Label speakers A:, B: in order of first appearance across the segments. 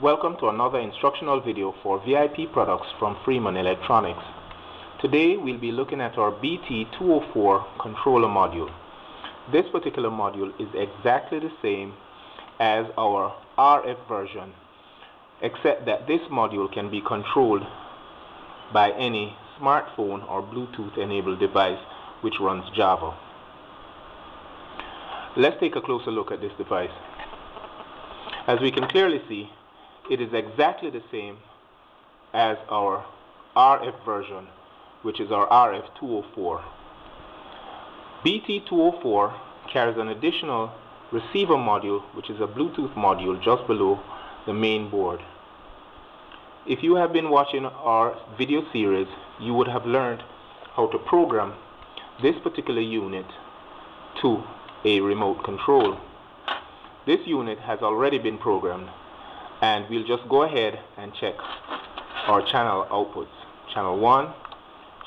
A: Welcome to another instructional video for VIP products from Freeman Electronics. Today we'll be looking at our BT-204 controller module. This particular module is exactly the same as our RF version, except that this module can be controlled by any smartphone or Bluetooth enabled device which runs Java. Let's take a closer look at this device. As we can clearly see, it is exactly the same as our RF version, which is our RF204. BT204 carries an additional receiver module, which is a Bluetooth module just below the main board. If you have been watching our video series, you would have learned how to program this particular unit to a remote control. This unit has already been programmed, and we'll just go ahead and check our channel outputs: channel 1,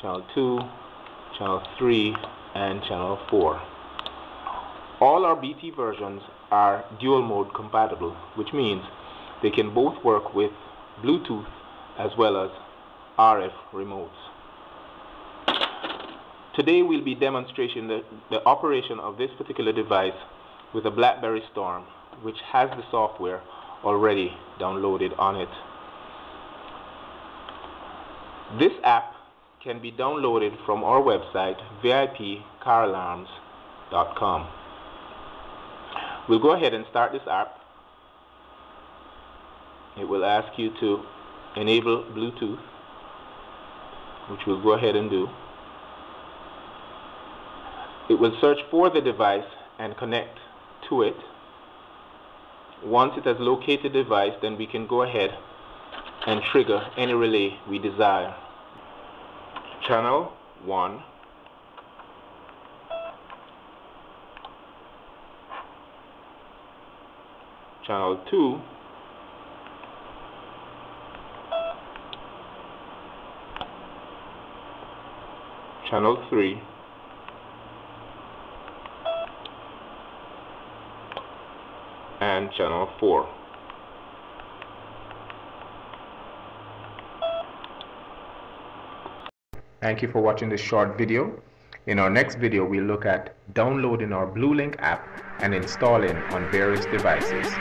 A: channel 2, channel 3, and channel 4. All our BT versions are dual mode compatible, which means they can both work with Bluetooth as well as RF remotes. Today we'll be demonstrating the operation of this particular device with a BlackBerry Storm, which has the software already downloaded on it. This app can be downloaded from our website vipcaralarms.com. We'll go ahead and start this app. It will ask you to enable Bluetooth, which we'll go ahead and do. It will search for the device and connect to it. Once it has located the device, then we can go ahead and trigger any relay we desire. Channel 1, channel 2, channel 3, and channel 4. Thank you for watching this short video. In our next video, we'll look at downloading our BlueLink app and installing on various devices.